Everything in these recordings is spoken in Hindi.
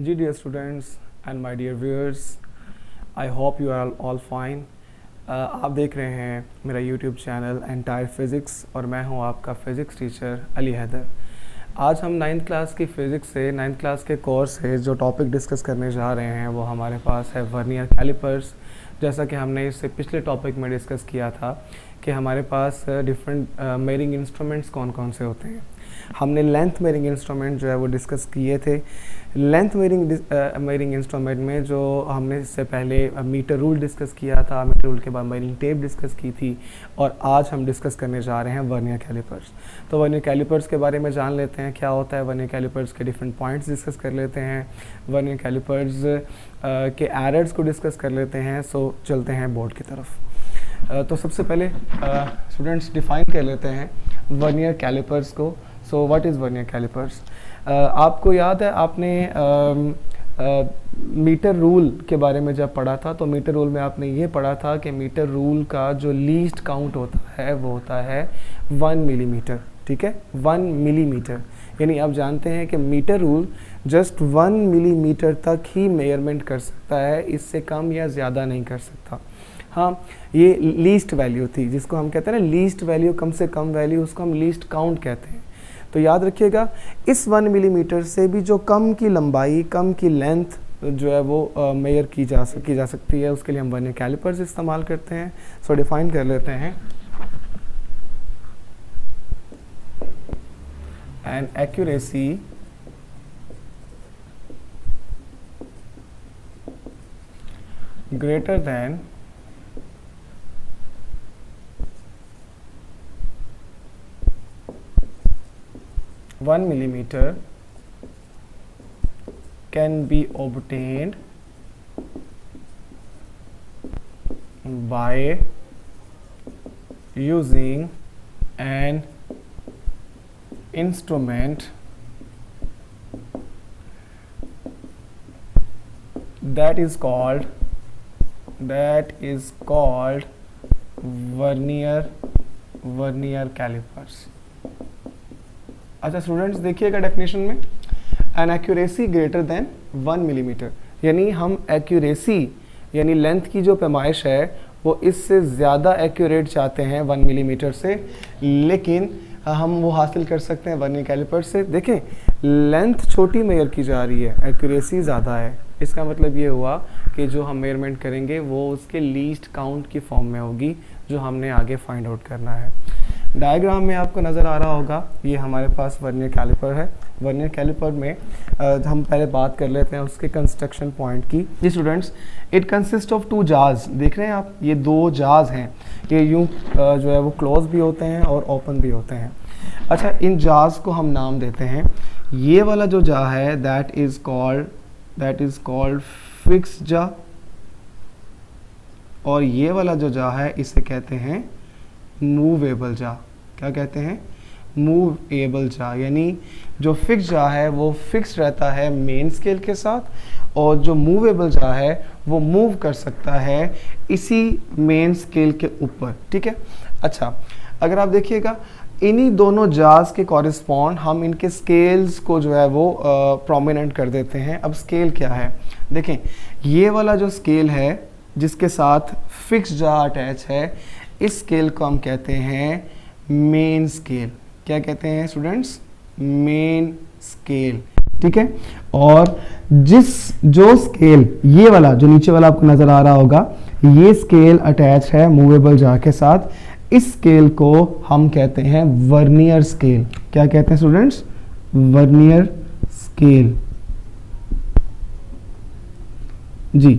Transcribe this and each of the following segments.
Ji dear students and my dear viewers, I hope you are all fine. आप देख रहे हैं मेरा यूट्यूब चैनल एंटायर फिज़िक्स और मैं हूं आपका फ़िज़िक्स टीचर अली हैदर। आज हम 9th क्लास की फ़िज़िक्स से 9th क्लास के कोर्स से जो टॉपिक डिस्कस करने जा रहे हैं वो हमारे पास है वर्नियर कैलिपर्स। जैसा कि हमने इससे पिछले टॉपिक में डिस्कस किया था कि हमारे पास डिफरेंट मेयरिंग इंस्ट्रूमेंट्स कौन कौन से होते हैं। हमने लेंथ मेयरिंग इंस्ट्रूमेंट जो है वो डिस्कस किए थे। लेंथ मेयरिंग इंस्ट्रूमेंट में जो हमने इससे पहले मीटर रूल डिस्कस किया था, मीटर रूल के बाद मेयरिंग टेप डिस्कस की थी और आज हम डिस्कस करने जा रहे हैं वर्नियर कैलिपर्स। तो वर्नियर कैलिपर्स के बारे में जान लेते हैं क्या होता है। वर्नियर कैलिपर्स के डिफरेंट पॉइंट्स डिस्कस कर लेते हैं, वर्नियर कैलिपर्स के एरर्स को डिस्कस कर लेते हैं। सो चलते हैं बोर्ड की तरफ। तो सबसे पहले स्टूडेंट्स डिफाइन कर लेते हैं वर्नियर कैलिपर्स को। So what is vernier callipers? आपको याद है आपने मीटर रूल के बारे में जब पढ़ा था तो मीटर रूल में आपने ये पढ़ा था कि मीटर रूल का जो लीस्ट काउंट होता है वो होता है 1 मिलीमीटर। ठीक है, 1 मिलीमीटर। यानी आप जानते हैं कि मीटर रूल जस्ट 1 मिलीमीटर तक ही मेजरमेंट कर सकता है, इससे कम या ज़्यादा नहीं कर सकता। हाँ, ये लीस्ट वैल्यू थी जिसको हम कहते हैं ना लीस्ट वैल्यू, कम से कम वैल्यू, उसको हम लीस्ट काउंट कहते हैं। तो याद रखिएगा इस 1 मिलीमीटर से भी जो कम की लंबाई, कम की लेंथ जो है वो मेजर की जा सकती है, उसके लिए हम वर्नियर कैलिपर्स इस्तेमाल करते हैं। सो डिफाइन कर लेते हैं। And accuracy greater than 1 millimeter can be obtained by using an instrument that is called vernier callipers. अच्छा स्टूडेंट्स देखिएगा डेफिनेशन में, an accuracy greater than 1 millimetre, यानी हम एक्यूरेसी यानी लेंथ की जो पैमाइश है वो इससे ज़्यादा एक्यूरेट चाहते हैं 1 मिलीमीटर से, लेकिन हम वो हासिल कर सकते हैं वर्नियर कैलिपर से। देखें लेंथ छोटी मेजर की जा रही है, एक्यूरेसी ज़्यादा है। इसका मतलब ये हुआ कि जो हम मेजरमेंट करेंगे वो उसके लीस्ट काउंट की फॉर्म में होगी जो हमने आगे फाइंड आउट करना है। डायग्राम में आपको नज़र आ रहा होगा ये हमारे पास वर्नियर कैलिपर है। वर्नियर कैलिपर में हम पहले बात कर लेते हैं उसके कंस्ट्रक्शन पॉइंट की। जी students, it consist of 2 jars. देख रहे हैं आप, ये 2 जार्स हैं। ये यूँ जो है वो क्लोज भी होते हैं और ओपन भी होते हैं। अच्छा, इन जार्स को हम नाम देते हैं। ये वाला जो जार है that is called fix jar, और ये वाला जो जार है इसे कहते हैं मूवेबल जार। क्या कहते हैं? Movable jar. यानी जो फिक्स जार है वो फिक्स रहता है मेन स्केल के साथ, और जो मूवेबल जार है वो मूव कर सकता है इसी मेन स्केल के ऊपर। ठीक है। अच्छा, अगर आप देखिएगा इन्हीं दोनों जार्स के कॉरिस्पॉन्ड हम इनके स्केल्स को जो है वो प्रोमिनेंट कर देते हैं। अब स्केल क्या है देखें, ये वाला जो स्केल है जिसके साथ फिक्स जार अटैच है, इस स्केल को हम कहते हैं मेन स्केल। क्या कहते हैं स्टूडेंट्स? Main scale. ठीक है। और जो स्केल ये वाला जो नीचे वाला आपको नज़र आ रहा होगा, ये स्केल अटैच है मूवेबल जार के साथ, इस स्केल को हम कहते हैं वर्नियर स्केल। क्या कहते हैं स्टूडेंट्स? Vernier scale. जी,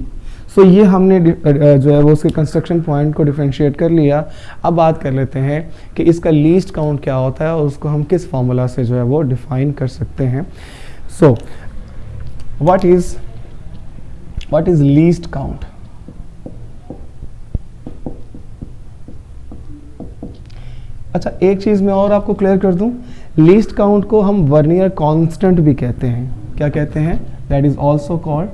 सो ये हमने जो है वो उसके कंस्ट्रक्शन पॉइंट को डिफरेंशिएट कर लिया। अब बात कर लेते हैं कि इसका लीस्ट काउंट क्या होता है और उसको हम किस फॉर्मूला से जो है वो डिफाइन कर सकते हैं। So what is least count? अच्छा, एक चीज़ मैं और आपको क्लियर कर दूं, लीस्ट काउंट को हम वर्नियर कांस्टेंट भी कहते हैं। क्या कहते हैं? That is also called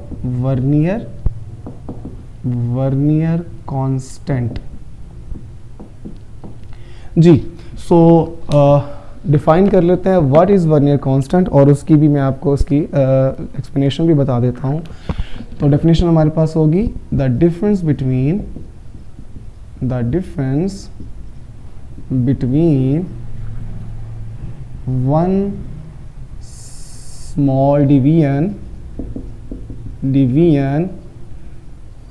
vernier constant. जी, सो डिफाइन कर लेते हैं व्हाट इज़ वर्नियर कांस्टेंट, और उसकी भी मैं आपको उसकी एक्सप्लेनेशन भी बता देता हूँ। तो डेफिनेशन हमारे पास होगी the difference between one small division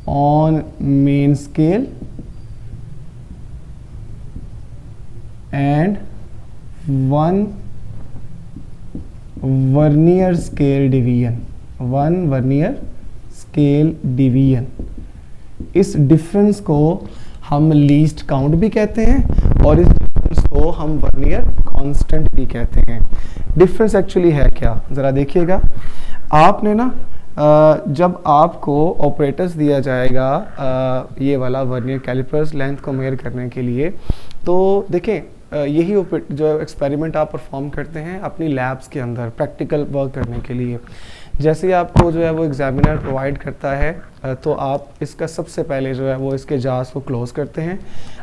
on main scale and one vernier scale division, इस डिफरेंस को हम लीस्ट काउंट भी कहते हैं और इस डिफरेंस को हम वर्नियर कांस्टेंट भी कहते हैं। डिफरेंस एक्चुअली है क्या, ज़रा देखिएगा। आपने ना जब आपको ऑपरेटर्स दिया जाएगा ये वाला वर्नियर कैलिपर्स लेंथ को मेजर करने के लिए, तो देखें यही जो एक्सपेरिमेंट आप परफॉर्म करते हैं अपनी लैब्स के अंदर प्रैक्टिकल वर्क करने के लिए, जैसे ही आपको जो है वो एग्जामिनर प्रोवाइड करता है तो आप इसका सबसे पहले जो है वो इसके जार्स को क्लोज़ करते हैं।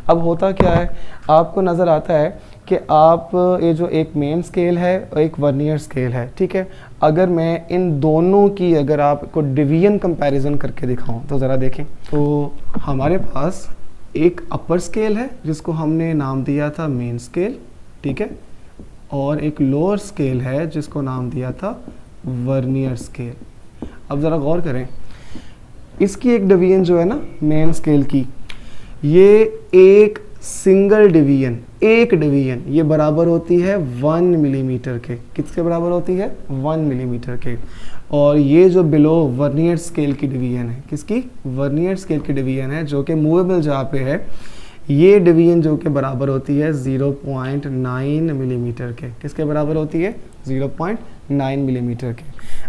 अब होता क्या है, आपको नज़र आता है कि आप ये जो एक मेन स्केल है और एक वर्नियर स्केल है, ठीक है, अगर मैं इन दोनों की अगर आपको डिवीजन कंपैरिजन करके दिखाऊं तो ज़रा देखें। तो हमारे पास एक अपर स्केल है जिसको हमने नाम दिया था मेन स्केल, ठीक है, और एक लोअर स्केल है जिसको नाम दिया था वर्नियर स्केल। अब ज़रा गौर करें, इसकी एक डिवीजन जो है ना मेन स्केल की, ये एक सिंगल डिवीजन, एक डिवीजन ये बराबर होती है 1 मिलीमीटर के। किसके बराबर होती है? 1 मिलीमीटर के। और ये जो बिलो वर्नियर स्केल की डिवीजन है, किसकी? वर्नियर स्केल की डिवीजन है जो कि मूवेबल जहाँ पे है, ये डिवीजन जो कि बराबर होती है 0.9 मिलीमीटर के। किसके बराबर होती है? 0.9 मिलीमीटर के।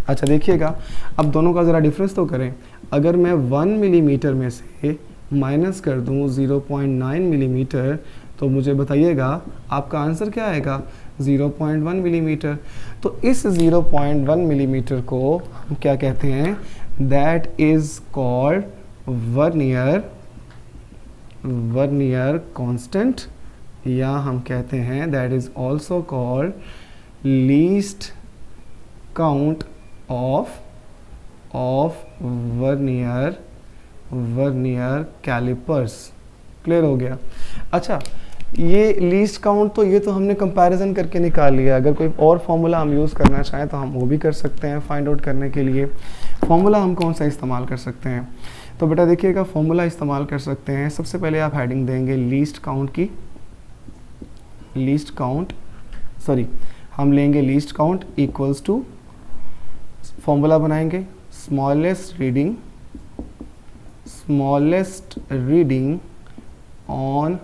अच्छा देखिएगा, अब दोनों का ज़रा डिफरेंस तो करें। अगर मैं 1 मिलीमीटर में से माइनस कर दूं 0.9 मिलीमीटर, तो मुझे बताइएगा आपका आंसर क्या आएगा? 0.1 मिलीमीटर। तो इस 0.1 मिलीमीटर को हम क्या कहते हैं? That is called vernier constant, या हम कहते हैं that is also called least count of vernier callipers. Clear हो गया? अच्छा, ये लीस्ट काउंट तो ये तो हमने कंपैरिजन करके निकाल लिया। अगर कोई और फॉर्मूला हम यूज़ करना चाहें तो हम वो भी कर सकते हैं फाइंड आउट करने के लिए। फॉर्मूला हम कौन सा इस्तेमाल कर सकते हैं? तो बेटा देखिएगा, फॉर्मूला इस्तेमाल कर सकते हैं। सबसे पहले आप हेडिंग देंगे लीस्ट काउंट की, हम लेंगे least count equals to, formula बनाएंगे smallest reading on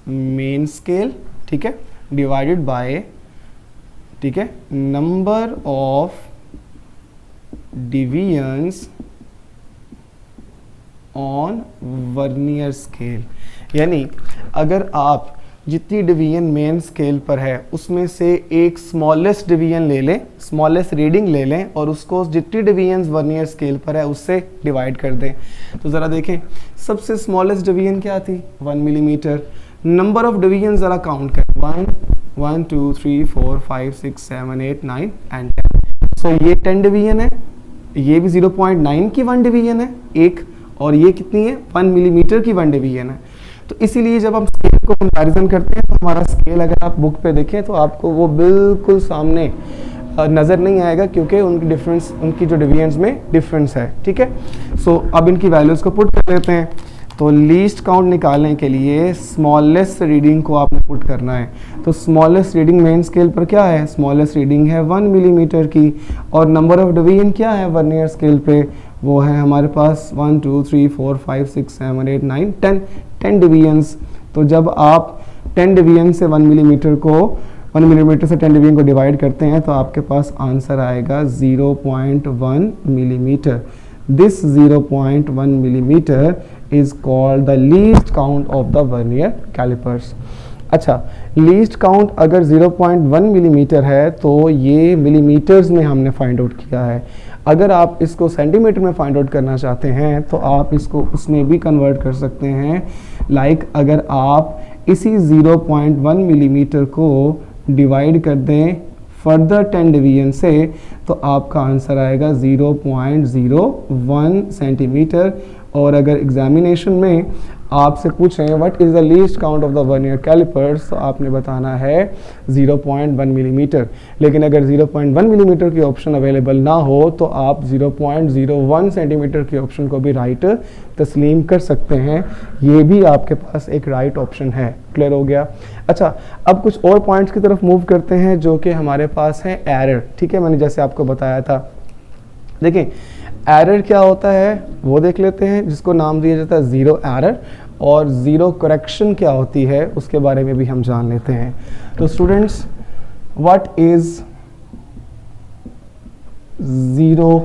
main scale, ठीक है, डिवाइडेड बाय, ठीक है, number of divisions on vernier scale. यानी अगर आप जितनी डिवीजन मेन स्केल पर है उसमें से एक स्मॉलेस्ट डिवीजन ले लें, स्मॉलेस्ट रीडिंग ले लें और उसको जितनी डिवीजन वर्नियर स्केल पर है उससे डिवाइड कर दें। तो ज़रा देखें, सबसे स्मॉलेस्ट डिवीजन क्या थी? 1 मिलीमीटर। नंबर ऑफ डिवीजन ज़रा काउंट करें, 1 2 3 4 5 6 7 8 9 एंड 10। सो ये 10 डिवीजन है, ये भी 0.9 की 1 डिवीजन है एक, और ये कितनी है? 1 मिलीमीटर की 1 डिवीजन है। तो इसीलिए जब हम स्केल को कंपैरिजन करते हैं तो हमारा स्केल अगर आप बुक पे देखें तो आपको वो बिल्कुल सामने नज़र नहीं आएगा, क्योंकि उनकी डिफरेंस, उनकी जो डिवीजन्स में डिफरेंस है, ठीक है। सो अब इनकी वैल्यूज़ को पुट कर लेते हैं। तो लीस्ट काउंट निकालने के लिए स्मॉलेस्ट रीडिंग को आपने पुट करना है। तो स्मॉलेस्ट रीडिंग मेन स्केल पर क्या है? स्मॉलेस्ट रीडिंग है 1 मिलीमीटर की, और नंबर ऑफ डिवीजन क्या है वर्नियर स्केल पे? वो है हमारे पास 1 2 3 4 5 6 7 8 9 10 डिवीजन्स। तो जब आप 10 डिवीजन से 1 मिलीमीटर को 1 मिलीमीटर से 10 डिवीजन को डिवाइड करते हैं तो आपके पास आंसर आएगा 0.1 millimetre. This 0.1 millimeter is called the least count of the vernier calipers. अच्छा, लीस्ट काउंट अगर 0.1 मिलीमीटर है तो ये मिलीमीटर्स में हमने फाइंड आउट किया है। अगर आप इसको सेंटीमीटर में फाइंड आउट करना चाहते हैं तो आप इसको उसमें भी कन्वर्ट कर सकते हैं। लाइक अगर आप इसी 0.1 मिलीमीटर को डिवाइड कर दें फर्दर 10 डिवीजन से तो आपका आंसर आएगा 0.01 सेंटीमीटर। और अगर एग्जामिनेशन में आपसे पूछें what is the least count of the vernier callipers तो आपने बताना है 0.1 मिलीमीटर। लेकिन अगर 0.1 मिलीमीटर की ऑप्शन अवेलेबल ना हो तो आप 0.01 सेंटीमीटर की ऑप्शन को भी राइट तस्लीम कर सकते हैं। ये भी आपके पास एक राइट ऑप्शन है। क्लियर हो गया? अच्छा, अब कुछ और पॉइंट्स की तरफ मूव करते हैं जो कि हमारे पास है एरर। ठीक है, मैंने जैसे आपको बताया था। देखिए एरर क्या होता है वो देख लेते हैं, जिसको नाम दिया जाता है ज़ीरो एरर। और ज़ीरो करेक्शन क्या होती है उसके बारे में भी हम जान लेते हैं। तो students, what is zero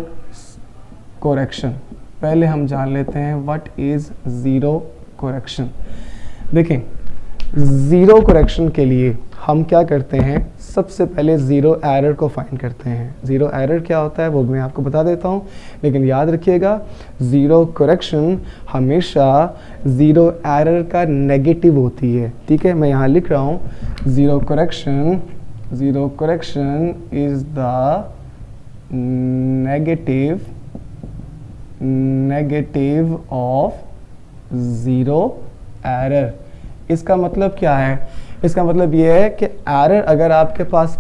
correction? पहले हम जान लेते हैं व्हाट इज़ ज़ीरो करेक्शन। देखें, ज़ीरो करेक्शन के लिए हम क्या करते हैं, सबसे पहले ज़ीरो एरर को फाइंड करते हैं। ज़ीरो एरर क्या होता है वो मैं आपको बता देता हूँ, लेकिन याद रखिएगा ज़ीरो करेक्शन हमेशा ज़ीरो एरर का नेगेटिव होती है। ठीक है, मैं यहाँ लिख रहा हूँ zero correction is the negative of zero error. इसका मतलब क्या है? इसका मतलब ये है कि एरर अगर आपके पास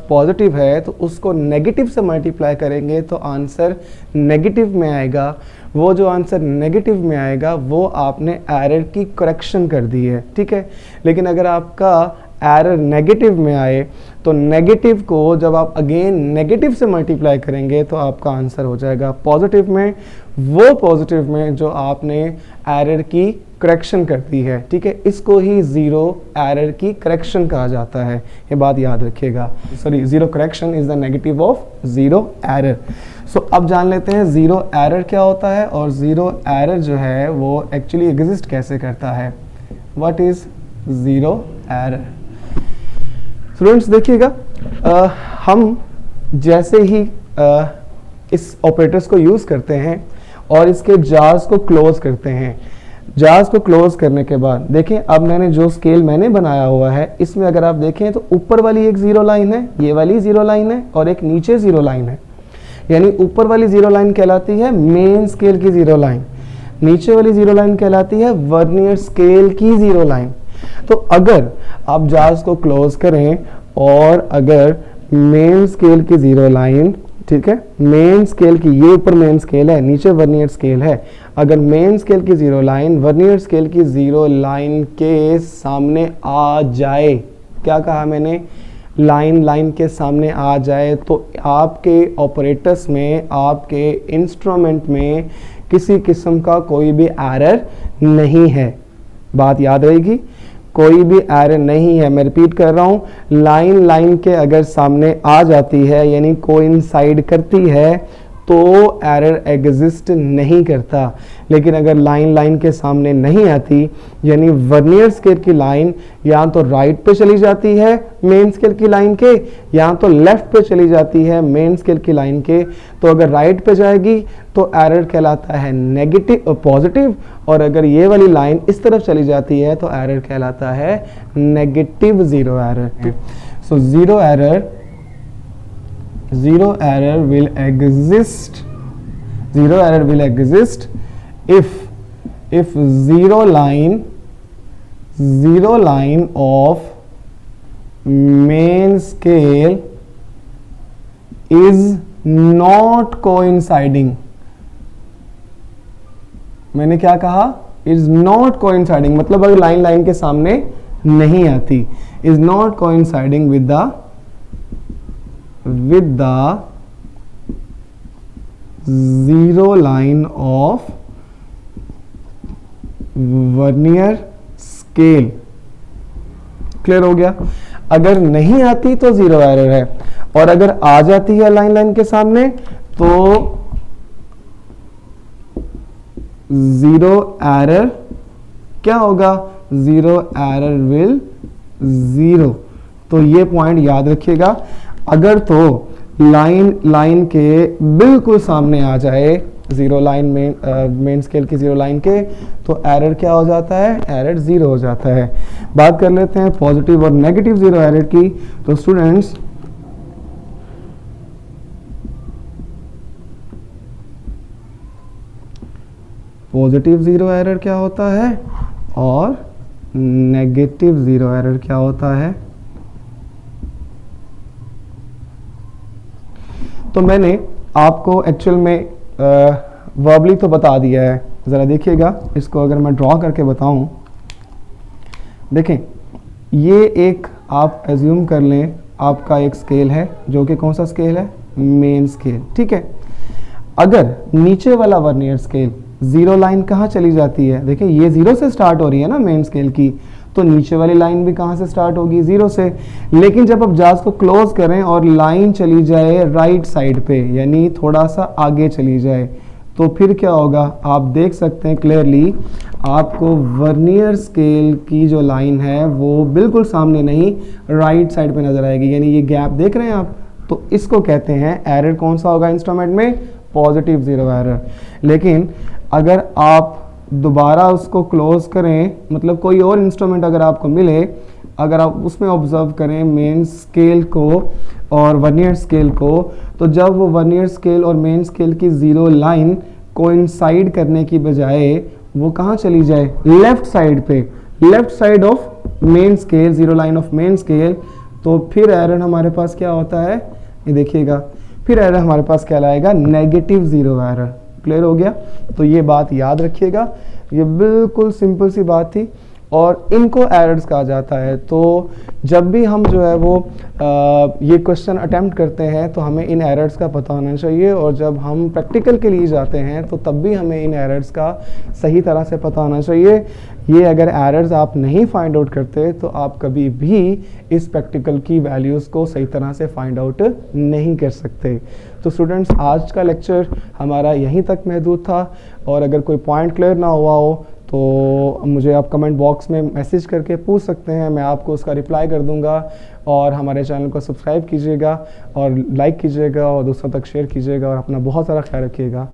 पॉजिटिव है तो उसको नेगेटिव से मल्टीप्लाई करेंगे तो आंसर नेगेटिव में आएगा। वो जो आंसर नेगेटिव में आएगा वो आपने एरर की करेक्शन कर दी है। ठीक है, लेकिन अगर आपका एरर नेगेटिव में आए तो नेगेटिव को जब आप अगेन नेगेटिव से मल्टीप्लाई करेंगे तो आपका आंसर हो जाएगा पॉजिटिव में, वो पॉजिटिव में जो आपने एरर की करेक्शन कर दी है। ठीक है, इसको ही ज़ीरो एरर की करेक्शन कहा जाता है। ये बात याद रखिएगा। Sorry, zero correction is the negative of zero error. So अब जान लेते हैं ज़ीरो एरर क्या होता है और ज़ीरो एरर जो है वो एक्चुअली एग्जिस्ट कैसे करता है। What is zero error? Students देखिएगा, हम जैसे ही इस ऑपरेटर्स को यूज़ करते हैं और इसके जार्स को क्लोज करते हैं, जार्स को क्लोज करने के बाद देखें, अब मैंने जो स्केल मैंने बनाया हुआ है इसमें अगर आप देखें तो ऊपर वाली एक ज़ीरो लाइन है, ये वाली ज़ीरो लाइन है और एक नीचे ज़ीरो लाइन है। यानी ऊपर वाली ज़ीरो लाइन कहलाती है मेन स्केल की ज़ीरो लाइन, नीचे वाली ज़ीरो लाइन कहलाती है वर्नियर स्केल की ज़ीरो लाइन। तो अगर आप जार्स को क्लोज करें और अगर मेन स्केल की ज़ीरो लाइन, ठीक है, मेन स्केल की, ये ऊपर मेन स्केल है, नीचे वर्नियर स्केल है, अगर मेन स्केल की ज़ीरो लाइन वर्नियर स्केल की ज़ीरो लाइन के सामने आ जाए, क्या कहा मैंने, लाइन के सामने आ जाए, तो आपके ऑपरेटर्स में, आपके इंस्ट्रूमेंट में किसी किस्म का कोई भी एरर नहीं है। बात याद रहेगी, कोई भी एरर नहीं है। मैं रिपीट कर रहा हूँ, लाइन के अगर सामने आ जाती है यानी कोइंसाइड करती है तो एरर एग्जिस्ट नहीं करता। लेकिन अगर लाइन के सामने नहीं आती यानी वर्नियर स्केल की लाइन या तो राइट पे चली जाती है मेन स्केल की लाइन के, या तो लेफ्ट पे चली जाती है मेन स्केल की लाइन के, तो अगर राइट पे जाएगी तो एरर कहलाता है नेगेटिव पॉजिटिव, और अगर ये वाली लाइन इस तरफ चली जाती है तो एरर कहलाता है negative zero error. So zero error will exist if zero line of main scale is not coinciding। मैंने क्या कहा, is not coinciding मतलब अगर लाइन के सामने नहीं आती, is not coinciding with the zero line of vernier scale. Clear हो गया? अगर नहीं आती तो ज़ीरो एरर है, और अगर आ जाती है लाइन के सामने तो ज़ीरो एरर क्या होगा, ज़ीरो एरर विल ज़ीरो। तो ये पॉइंट याद रखिएगा। अगर तो लाइन के बिल्कुल सामने आ जाए ज़ीरो लाइन मेन स्केल की ज़ीरो लाइन के, तो एरर क्या हो जाता है, एरर ज़ीरो हो जाता है। बात कर लेते हैं पॉजिटिव और नेगेटिव ज़ीरो एरर की। तो स्टूडेंट्स पॉजिटिव ज़ीरो एरर क्या होता है और नेगेटिव ज़ीरो एरर क्या होता है। तो मैंने आपको एक्चुअल में वर्बली तो बता दिया है, ज़रा देखिएगा इसको अगर मैं ड्रॉ करके बताऊं। देखें, ये एक आप एज्यूम कर लें आपका एक स्केल है, जो कि कौन सा स्केल है, मेन स्केल, ठीक है। अगर नीचे वाला वर्नियर स्केल ज़ीरो लाइन कहाँ चली जाती है, देखिए ये ज़ीरो से स्टार्ट हो रही है ना मेन स्केल की, तो नीचे वाली लाइन भी कहाँ से स्टार्ट होगी, ज़ीरो से। लेकिन जब आप जाज को क्लोज करें और लाइन चली जाए राइट साइड पे, यानी थोड़ा सा आगे चली जाए, तो फिर क्या होगा, आप देख सकते हैं क्लियरली, आपको वर्नियर स्केल की जो लाइन है वो बिल्कुल सामने नहीं, राइट साइड पे नज़र आएगी, यानी ये गैप देख रहे हैं आप। तो इसको कहते हैं एरर कौन सा होगा इंस्ट्रूमेंट में, पॉजिटिव ज़ीरो एरर। लेकिन अगर आप दोबारा उसको क्लोज करें, मतलब कोई और इंस्ट्रूमेंट अगर आपको मिले, अगर आप उसमें ऑब्जर्व करें मेन स्केल को और वर्नियर स्केल को, तो जब वो वर्नियर स्केल और मेन स्केल की ज़ीरो लाइन कोइंसाइड करने की बजाय वो कहाँ चली जाए, लेफ्ट साइड पे, left side of main scale, zero line of main scale, तो फिर एरर हमारे पास क्या होता है, ये देखिएगा, फिर एरर हमारे पास क्या लाएगा, नेगेटिव ज़ीरो एरर। क्लियर हो गया। तो ये बात याद रखिएगा, ये बिल्कुल सिंपल सी बात थी और इनको एरर्स कहा जाता है। तो जब भी हम जो है वो ये क्वेश्चन अटेम्प्ट करते हैं तो हमें इन एरर्स का पता होना चाहिए, और जब हम प्रैक्टिकल के लिए जाते हैं तो तब भी हमें इन एरर्स का सही तरह से पता होना चाहिए। ये अगर एरर्स आप नहीं फाइंड आउट करते तो आप कभी भी इस प्रैक्टिकल की वैल्यूज़ को सही तरह से फाइंड आउट नहीं कर सकते। तो स्टूडेंट्स, आज का लेक्चर हमारा यहीं तक महदूद था, और अगर कोई पॉइंट क्लियर ना हुआ हो तो मुझे आप कमेंट बॉक्स में मैसेज करके पूछ सकते हैं, मैं आपको उसका रिप्लाई कर दूंगा। और हमारे चैनल को सब्सक्राइब कीजिएगा और लाइक कीजिएगा और दोस्तों तक शेयर कीजिएगा, और अपना बहुत सारा ख्याल रखिएगा।